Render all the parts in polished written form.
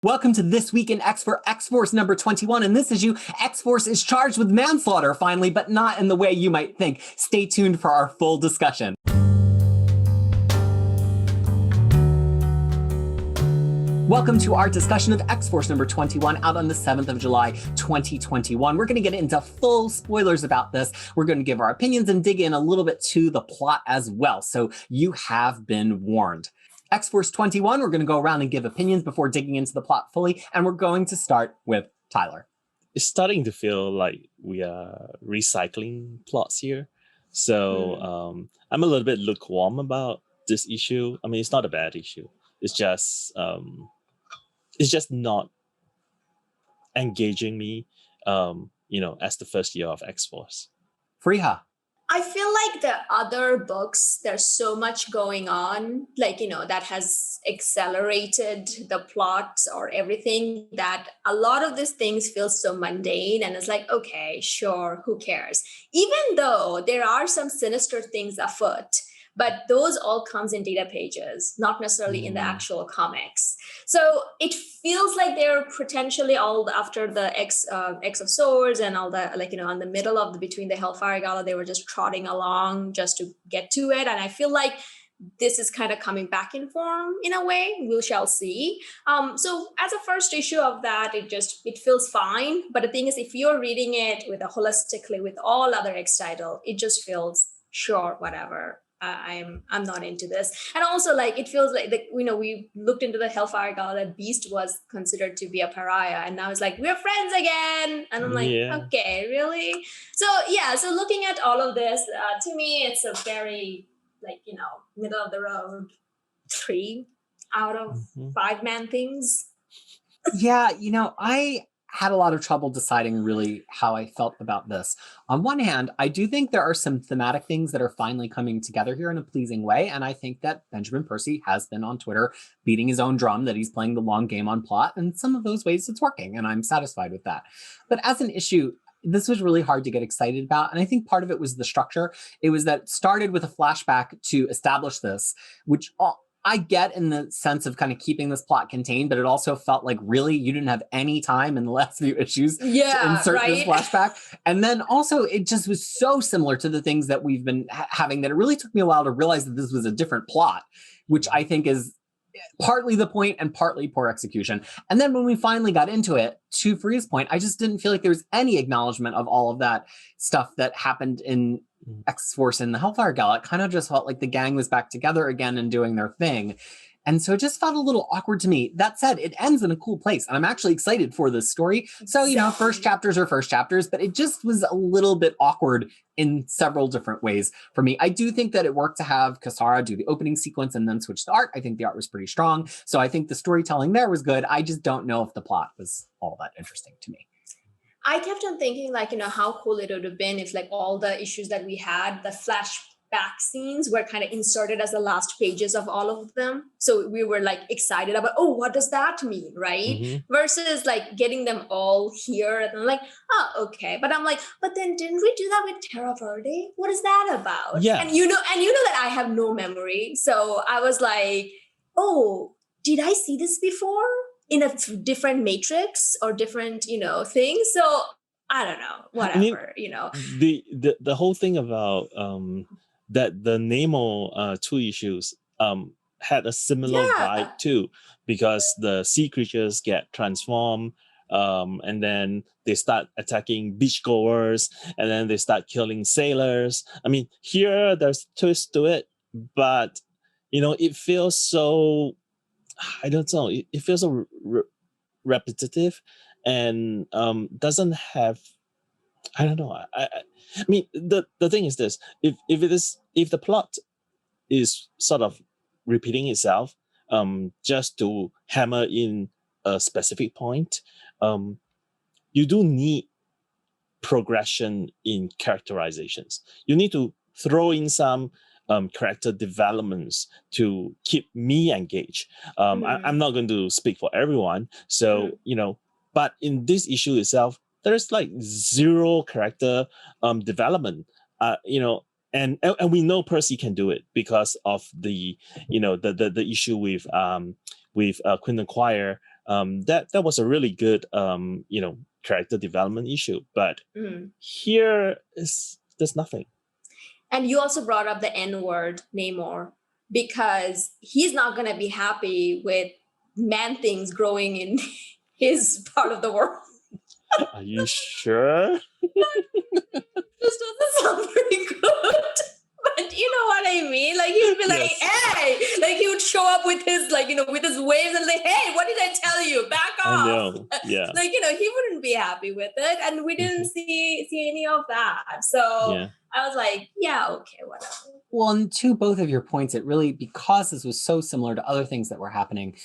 Welcome to This Week in X for X-Force number 21. In this issue, X-Force is charged with manslaughter finally, but not in the way you might think. Stay tuned for our full discussion. Welcome to our discussion of X-Force number 21 out on the 7th of July, 2021. We're going to get into full spoilers about this. We're going to give our opinions and dig in a little bit to the plot as well. So you have been warned. X-Force 21, we're going to go around and give opinions before digging into the plot fully. And we're going to start with Tyler. It's starting to feel like we are recycling plots here. So I'm a little bit lukewarm about this issue. I mean, it's not a bad issue. It's just not engaging me, as the first year of X-Force. Fariha. I feel like the other books, there's so much going on, that has accelerated the plots or everything, that a lot of these things feel so mundane. And it's like, okay, sure, who cares? Even though there are some sinister things afoot, but those all comes in data pages, not necessarily in the actual comics. So it feels like they're potentially all after the X of Swords and all the, on the middle of between the Hellfire Gala, they were just trotting along just to get to it. And I feel like this is kind of coming back in form in a way. We shall see. So as a first issue of that, it feels fine. But the thing is, if you're reading it holistically with all other X title, it just feels sure, whatever. I'm not into this. And also, it feels like we looked into the Hellfire Gala that Beast was considered to be a pariah, and now it's like we're friends again. And I'm like, okay, really? So looking at all of this, to me, it's a very middle of the road 3 out of 5 man things. Yeah, I had a lot of trouble deciding really how I felt about this. On one hand, I do think there are some thematic things that are finally coming together here in a pleasing way. And I think that Benjamin Percy has been on Twitter beating his own drum that he's playing the long game on plot. And some of those ways it's working, and I'm satisfied with that. But as an issue, this was really hard to get excited about. And I think part of it was the structure. It was that it started with a flashback to establish this, which I get in the sense of kind of keeping this plot contained, but it also felt like really you didn't have any time in the last few issues to insert this flashback. And then also it just was so similar to the things that we've been having that it really took me a while to realize that this was a different plot, which I think is partly the point and partly poor execution. And then when we finally got into it, to Fariha's point, I just didn't feel like there was any acknowledgement of all of that stuff that happened in X-Force in the Hellfire Gala. It kind of just felt like the gang was back together again and doing their thing. And so it just felt a little awkward to me. That said, it ends in a cool place. And I'm actually excited for this story. So, first chapters are first chapters, but it just was a little bit awkward in several different ways for me. I do think that it worked to have Kasara do the opening sequence and then switch to art. I think the art was pretty strong. So I think the storytelling there was good. I just don't know if the plot was all that interesting to me. I kept on thinking, how cool it would have been if, all the issues that we had, the flashback scenes were kind of inserted as the last pages of all of them. So we were, excited about, oh, what does that mean, right? Versus, getting them all here. And I'm like, oh, okay. But I'm like, but then didn't we do that with Terra Verde? What is that about? Yeah. And you know that I have no memory. So I was like, oh, did I see this before? In a different matrix or different, things. So I don't know, whatever, The whole thing about that the Nemo 2 issues had a similar vibe too, because the sea creatures get transformed and then they start attacking beachgoers and then they start killing sailors. I mean, here there's a twist to it, but it feels so, I don't know. It feels so repetitive, and doesn't have. I don't know. I mean, the thing is this: if the plot is sort of repeating itself, just to hammer in a specific point, you do need progression in characterizations. You need to throw in some character developments to keep me engaged. I'm not going to speak for everyone. So, but in this issue itself, there's zero character development, and we know Percy can do it because of the issue with Quinton Quire that was a really good character development issue. But here there's nothing. And you also brought up the N word, Namor, because he's not going to be happy with man things growing in his part of the world. Are you sure? This doesn't sound very good. But you know what I mean? Like he would be like, hey, like he would show up with his with his waves and like, hey, what did I tell you? Back off. I know. Yeah. Like, he wouldn't be happy with it. And we didn't see any of that. So I was like, yeah, okay, whatever. Well, and to both of your points, it really, because this was so similar to other things that were happening,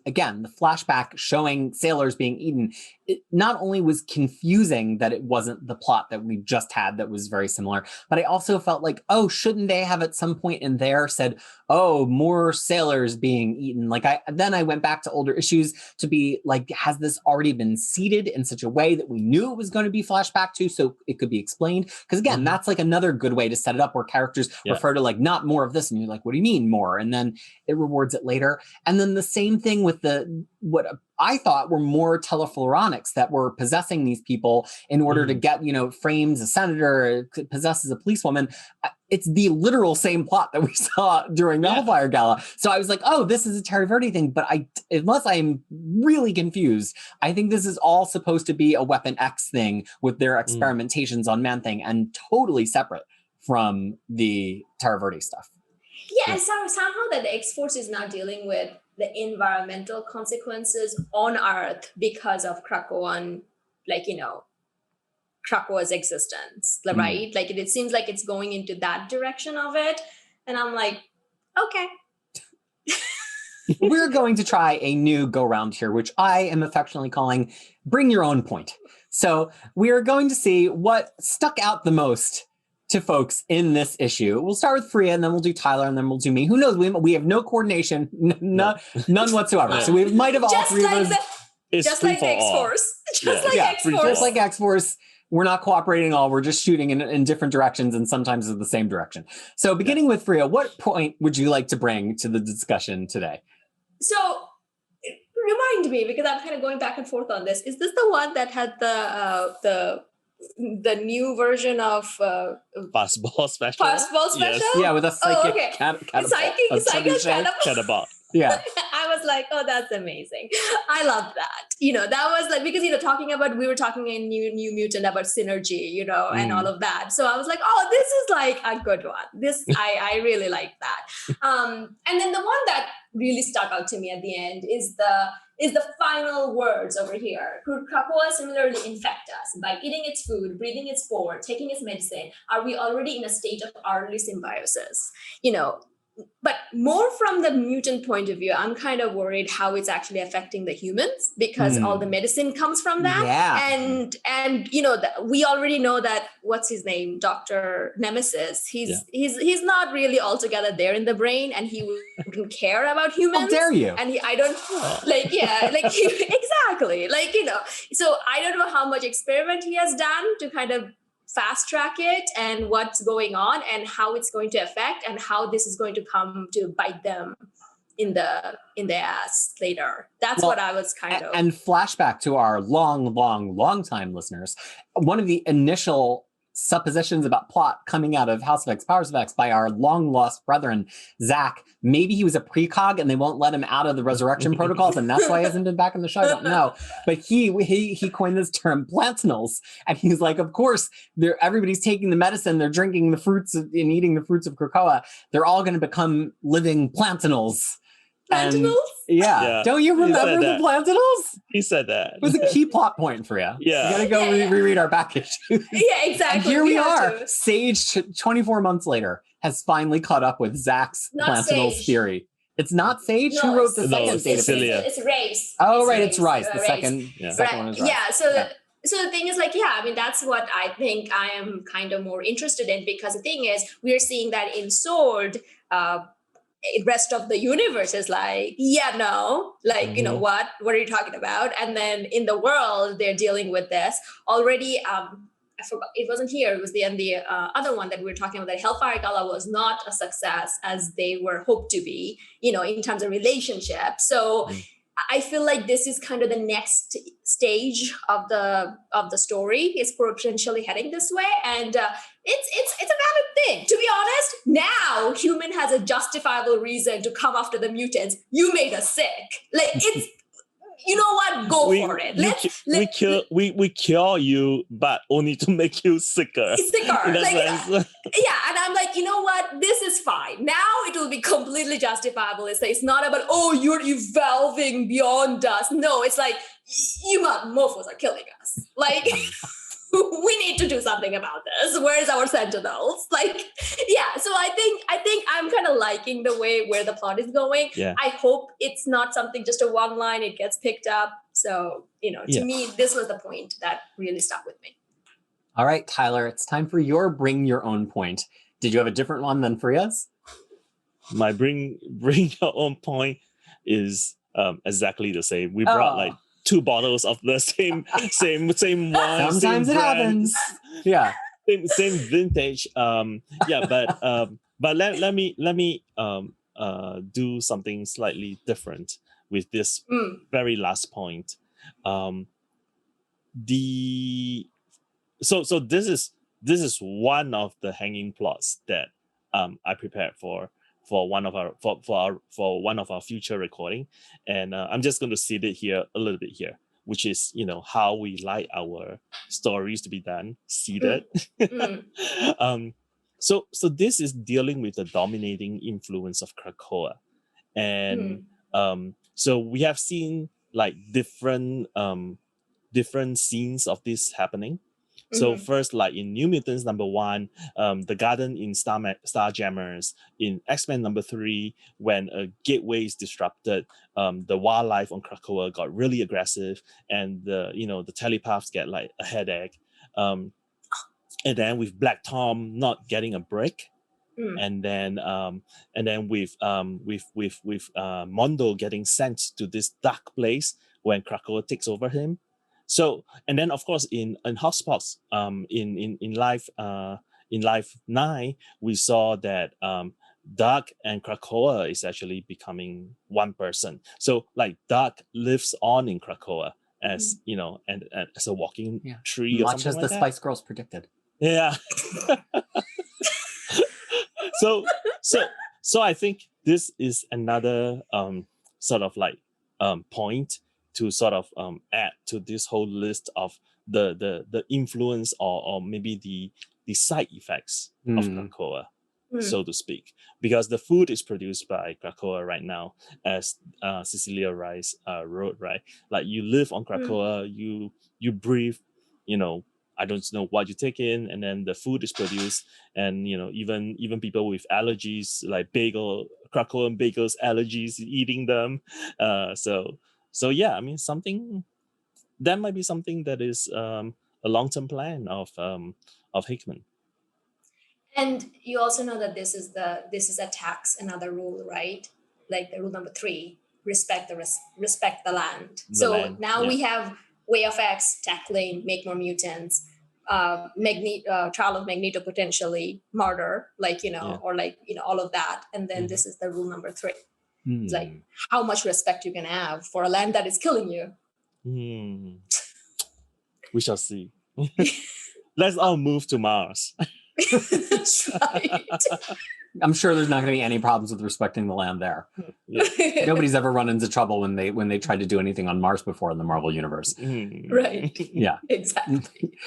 again, the flashback showing sailors being eaten, it not only was confusing that it wasn't the plot that we just had that was very similar, but I also felt like, oh, shouldn't they have at some point in there said, oh, more sailors being eaten? Then I went back to older issues to be like, has this already been seeded in such a way that we knew it was going to be flashback to, so it could be explained? Because again, that's like another good way to set it up where characters refer to like, not more of this, and you're like, what do you mean more? And then it rewards it later. And then the same thing with what I thought were more telefloronics that were possessing these people in order to get, frames a senator, possesses a policewoman. It's the literal same plot that we saw during the Hellfire Gala. So I was like, oh, this is a Terry Verde thing. But unless I'm really confused, I think this is all supposed to be a Weapon X thing with their experimentations on Man-Thing and totally separate from the Terra Verde stuff. Yeah, and somehow that the X-Force is not dealing with the environmental consequences on Earth because of Krakoan, Krakoa's existence, right? Like it seems like it's going into that direction of it. And I'm like, okay. We're going to try a new go-round here, which I am affectionately calling Bring Your Own Point. So we are going to see what stuck out the most to folks in this issue. We'll start with Fariha, and then we'll do Tyler, and then we'll do me. Who knows? We have no coordination, none whatsoever. So we might have all three of us. Just like X-Force. Just like X-Force. We're not cooperating at all. We're just shooting in different directions and sometimes in the same direction. So beginning with Fariha, what point would you like to bring to the discussion today? So remind me, because I'm kind of going back and forth on this. Is this the one that had the new version of Fastball Special? Fastball Special? Yes. Yeah, with a psychic catapult. Catapult. Yeah. I was like, oh, that's amazing. I love that. That was like, because, we were talking in New Mutant about synergy, and all of that. So I was like, oh, this is like a good one. I really like that. And then the one that really stuck out to me at the end is the final words over here. Could Krakoa similarly infect us by eating its food, breathing its spore, taking its medicine? Are we already in a stage of early symbiosis? But more from the mutant point of view, I'm kind of worried how it's actually affecting the humans, because all the medicine comes from that. Yeah. And we already know that, what's his name? Dr. Nemesis. He's not really altogether there in the brain, and he wouldn't care about humans. How dare you? And exactly. So I don't know how much experiment he has done to kind of fast track it, and what's going on, and how it's going to affect, and how this is going to come to bite them in the ass later. That's what I was kind of. And flashback to our long time listeners. One of the initial suppositions about plot coming out of House of X, Powers of X by our long lost brethren, Zach. Maybe he was a precog and they won't let him out of the resurrection protocols, and that's why he hasn't been back in the show. I don't know. But he coined this term plantinals. And he's like, of course, everybody's taking the medicine, they're drinking the fruits and eating the fruits of Krakoa. They're all going to become living plantinals. Plantinals? Yeah. Don't you remember the plantinals? He said that. It was a key plot point for you. Yeah. You gotta go reread our back issues. Yeah, exactly. And here we are. Sage, 24 months later, has finally caught up with Zach's plantinals theory. It's not Sage? Who wrote the second data? It's Race. Oh, right. It's Rice. The second one is Rice. Yeah. So the thing is, that's what I think I am kind of more interested in, because the thing is, we're seeing that in Sword, rest of the universe is like, what are you talking about? And then in the world, they're dealing with this already. I forgot, it wasn't here. It was the other one that we were talking about. That Hellfire Gala was not a success as they were hoped to be, in terms of relationship. So I feel like this is kind of the next stage of the story. Is potentially heading this way, and it's a valid thing. To be honest, now human has a justifiable reason to come after the mutants. You made us sick. Like it's. You know what? Go for it. We cure you, but only to make you sicker. Sicker. In that sense. Yeah, and I'm like, you know what? This is fine. Now it will be completely justifiable. It's not about, oh, you're evolving beyond us. No, it's like, you mofos are killing us. Like, we need to do something about this. Where's our sentinels? Like, yeah. So I think I'm kind of liking the way where the plot is going. Yeah. I hope it's not something just a one line, it gets picked up. So, to me, this was the point that really stuck with me. All right, Tyler, it's time for your bring your own point. Did you have a different one than Fariha's? My bring your own point is exactly the same. We brought like 2 bottles of the same wine. Sometimes it happens. Yeah. Same vintage. But let me do something slightly different with this very last point. So this is one of the hanging plots that I prepared for one of our future recording, and I'm just going to see it here a little bit here, which is how we like our stories to be done, seeded. So this is dealing with the dominating influence of Krakoa, and so we have seen like different scenes of this happening. So first, like in New Mutants #1, the garden in Starjammers, in X-Men #3, when a gateway is disrupted, the wildlife on Krakoa got really aggressive, and the telepaths get like a headache. And then with Black Tom not getting a break, and then with Mondo getting sent to this dark place when Krakoa takes over him. So, and then of course in Hotspots, in Life 9, we saw that Dark and Krakoa is actually becoming one person. So like Dark lives on in Krakoa as and as a walking tree, or much something as like the that. Spice Girls predicted. Yeah. So I think this is another sort of like point to sort of add to this whole list of the influence or maybe the side effects of Krakoa, so to speak, because the food is produced by Krakoa right now, as Cecilia Rice wrote, right? Like you live on Krakoa, you breathe, I don't know what you take in, and then the food is produced, and even people with allergies like Krakoan bagels allergies, eating them. So yeah, I mean that might be something that is a long-term plan of Hickman. And you also know that this is a tax, another rule, right? Like the rule number 3, respect the land. We have Way of X tackling make more mutants, trial of Magneto potentially murder, or all of that, and then this is the rule number 3. It's like how much respect you can have for a land that is killing you. We shall see. Let's all move to Mars. That's right. I'm sure there's not going to be any problems with respecting the land there. Yeah. Nobody's ever run into trouble when they tried to do anything on Mars before in the Marvel universe. Right. Yeah. Exactly.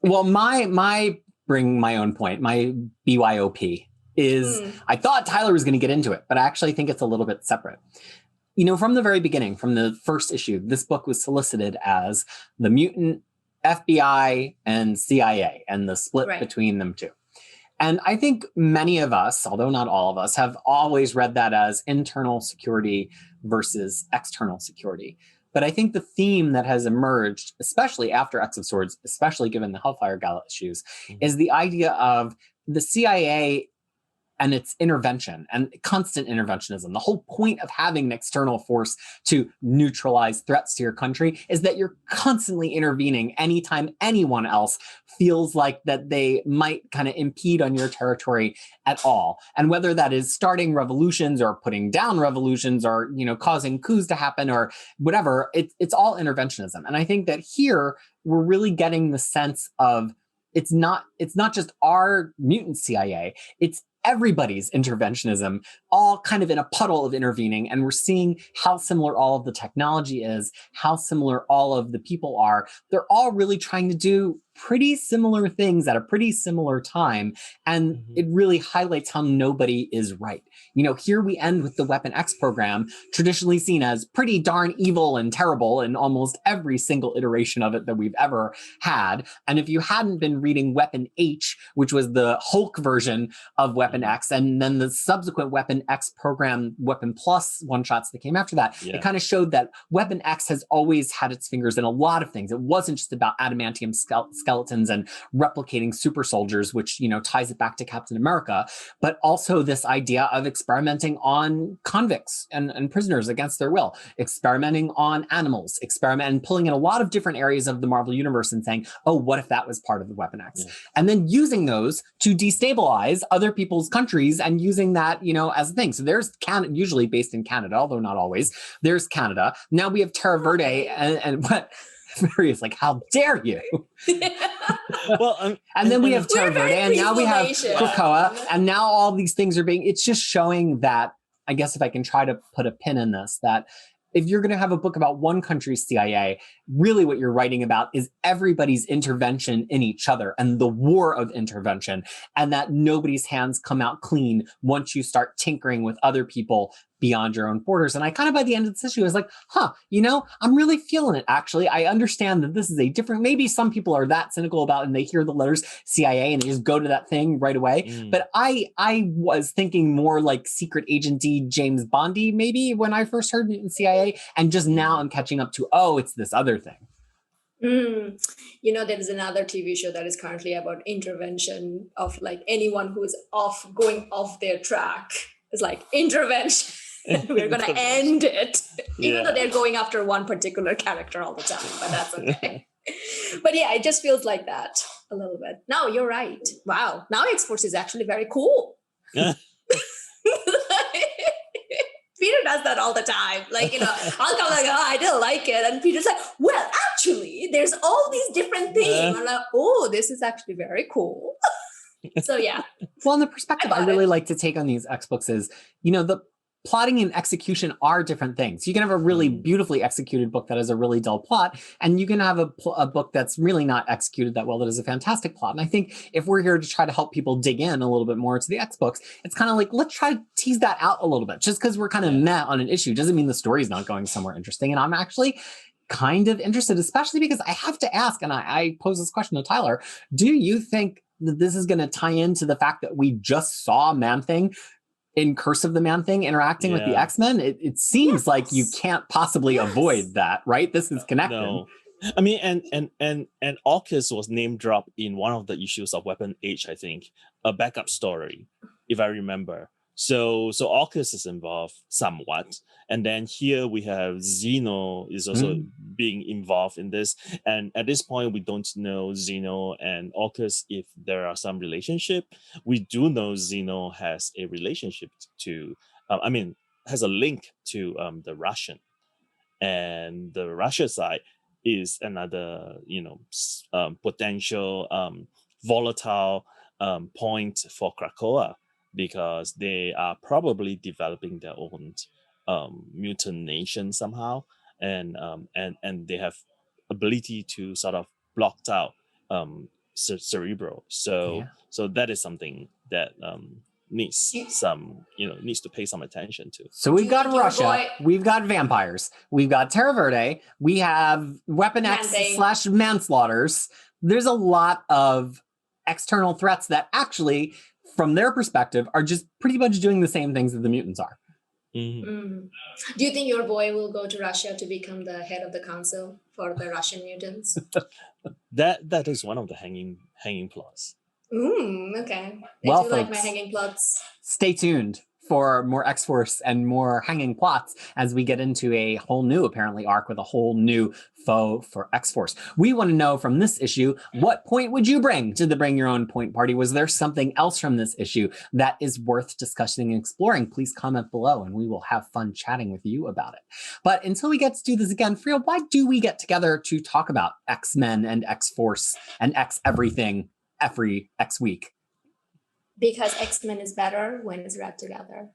Well, my bring my own point, my BYOP is I thought Tyler was going to get into it, but I actually think it's a little bit separate. From the very beginning, from the first issue, this book was solicited as the mutant FBI and CIA and the split between them two. And I think many of us, although not all of us, have always read that as internal security versus external security. But I think the theme that has emerged, especially after X of Swords, especially given the Hellfire Gala issues, is the idea of the CIA and it's intervention and constant interventionism. The whole point of having an external force to neutralize threats to your country is that you're constantly intervening anytime anyone else feels like that they might kind of impede on your territory at all. And whether that is starting revolutions or putting down revolutions or, causing coups to happen or whatever, it's all interventionism. And I think that here we're really getting the sense of it's not just our mutant CIA, it's everybody's interventionism, all kind of in a puddle of intervening. And we're seeing how similar all of the technology is, how similar all of the people are. They're all really trying to do pretty similar things at a pretty similar time. And it really highlights how nobody is right. Here we end with the Weapon X program, traditionally seen as pretty darn evil and terrible in almost every single iteration of it that we've ever had. And if you hadn't been reading Weapon H, which was the Hulk version of Weapon X, and then the subsequent Weapon X program, Weapon Plus one-shots that came after that, it kind of showed that Weapon X has always had its fingers in a lot of things. It wasn't just about adamantium skeletons and replicating super soldiers, which, ties it back to Captain America, but also this idea of experimenting on convicts and prisoners against their will, experimenting on animals, and pulling in a lot of different areas of the Marvel Universe and saying, oh, what if that was part of the Weapon X? Yeah. And then using those to destabilize other people's countries and using that, as a thing. So there's Canada, usually based in Canada, although not always. There's Canada. Now we have Terra Verde and what? Fariha's like, how dare you? Well, and then we have Terra Verde, and now we have Krakoa, and now all these things are being, it's just showing that, I guess if I can try to put a pin in this, that if you're going to have a book about one country's CIA, really what you're writing about is everybody's intervention in each other and the war of intervention, and that nobody's hands come out clean once you start tinkering with other people beyond your own borders. And I kind of, by the end of this issue, was like, I'm really feeling it, actually. I understand that this is a different, maybe some people are that cynical about it and they hear the letters CIA and they just go to that thing right away. But I was thinking more like secret agenty James Bondy, maybe, when I first heard Mutant CIA. And just now I'm catching up to, it's this other thing. There is another TV show that is currently about intervention of like anyone who's going off their track. It's like intervention. We're going to end it, even though they're going after one particular character all the time, but that's okay. But yeah, it just feels like that a little bit. No, you're right. Wow. Now X-Force is actually very cool. Peter does that all the time. Like, I'll come like, I didn't like it. And Peter's like, well, actually, there's all these different things. I'm like, oh, this is actually very cool. So yeah. Well, and the perspective I really like to take on these X books is, the plotting and execution are different things. You can have a really beautifully executed book that has a really dull plot, and you can have a book that's really not executed that well that is a fantastic plot. And I think if we're here to try to help people dig in a little bit more to the X books, it's kind of like, let's try to tease that out a little bit. Just because we're kind of meh on an issue doesn't mean the story's not going somewhere interesting. And I'm actually kind of interested, especially because I have to ask, and I pose this question to Tyler, do you think that this is going to tie into the fact that we just saw Man-Thing in Curse of the Man-Thing interacting with the X-Men? It seems like you can't possibly avoid that, right? This is connected. No. I mean, and AUKUS was name dropped in one of the issues of Weapon H, I think, a backup story, if I remember. So AUKUS is involved somewhat. And then here we have Xeno is also being involved in this. And at this point, we don't know Xeno and AUKUS if there are some relationship. We do know Xeno has a relationship to, has a link to the Russian. And the Russia side is another, potential volatile point for Krakoa, because they are probably developing their own mutant nation somehow, and they have ability to sort of block out Cerebro. So that is something that needs to pay some attention to. So we've got Russia, we've got vampires, we've got Terra Verde, we have Weapon X / manslaughters. There's a lot of external threats that actually, from their perspective, are just pretty much doing the same things that the mutants are. Do you think your boy will go to Russia to become the head of the council for the Russian mutants? That is one of the hanging plots. Okay. I Well, do like my folks, hanging plots. stay tuned for more X-Force and more hanging plots as we get into a whole new, apparently, arc with a whole new foe for X-Force. We want to know from this issue, what point would you bring to the Bring Your Own Point party? Was there something else from this issue that is worth discussing and exploring? Please comment below and we will have fun chatting with you about it. But until we get to do this again, Fariha, why do we get together to talk about X-Men and X-Force and X everything every X week? Because X-Men is better when it's read together.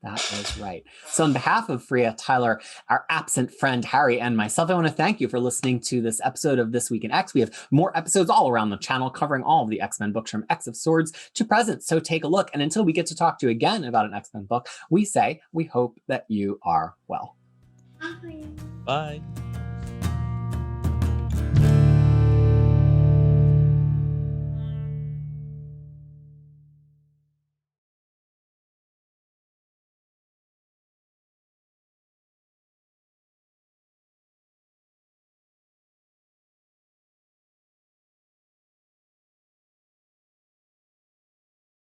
That is right. So on behalf of Fariha, Tyler, our absent friend Harry, and myself, I want to thank you for listening to this episode of This Week in X. We have more episodes all around the channel covering all of the X-Men books from X of Swords to present. So take a look. And until we get to talk to you again about an X-Men book, we say we hope that you are well. Bye. Bye.